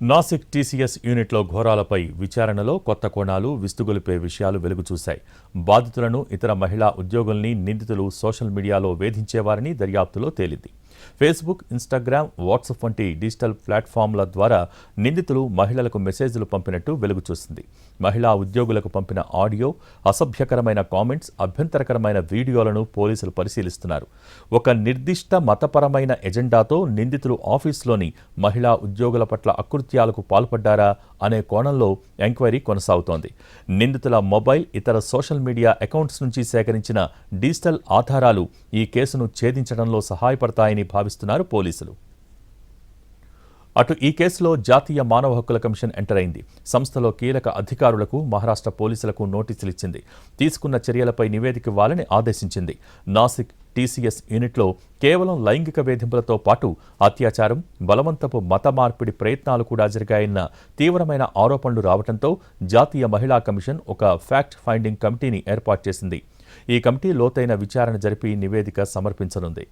Nashik TCS యూనిట్లో ఘోరాలపై విచారణలో కొత్త కోణాలు విస్తుగొలిపే విషయాలు వెలుగుచూశాయి. బాధితులను, ఇతర మహిళా ఉద్యోగుల్ని నిందితులు సోషల్ మీడియాలో వేధించేవారని దర్యాప్తులో తేలింది. ఫేస్బుక్, ఇన్స్టాగ్రామ్, వాట్సాప్ వంటి డిజిటల్ ప్లాట్ఫామ్ల ద్వారా నిందితులు మహిళలకు మెసేజ్లు పంపినట్టు వెలుగుచూసింది. మహిళా ఉద్యోగులకు పంపిన ఆడియో, అసభ్యకరమైన కామెంట్స్, అభ్యంతరకరమైన వీడియోలను పోలీసులు పరిశీలిస్తున్నారు. ఒక నిర్దిష్ట మతపరమైన ఎజెండాతో నిందితులు ఆఫీసులోని మహిళా ఉద్యోగుల పట్ల అకృత్యాలకు పాల్పడ్డారా అనే కోణంలో ఎంక్వైరీ కొనసాగుతోంది. నిందితుల మొబైల్, ఇతర సోషల్ మీడియా అకౌంట్స్ నుంచి సేకరించిన డిజిటల్ ఆధారాలు ఈ కేసును ఛేదించడంలో సహాయపడతాయని భావిస్తున్నారు పోలీసులు. అటు ఈ కేసులో జాతీయ మానవ హక్కుల కమిషన్ ఎంటర్ అయింది. సంస్థలో కీలక అధికారులకు మహారాష్ట్ర పోలీసులకు నోటీసులు ఇచ్చింది. తీసుకున్న చర్యలపై నివేదిక ఇవ్వాలని ఆదేశించింది. నాసిక్ టీసీఎస్ యూనిట్లో కేవలం లైంగిక వేధింపులతో పాటు అత్యాచారం, బలవంతపు మత మార్పిడి ప్రయత్నాలు కూడా జరిగాయన్న తీవ్రమైన ఆరోపణలు రావడంతో జాతీయ మహిళా కమిషన్ ఒక ఫ్యాక్ట్ ఫైండింగ్ కమిటీని ఏర్పాటు చేసింది. ఈ కమిటీ లోతైన విచారణ జరిపి నివేదిక సమర్పించనుంది.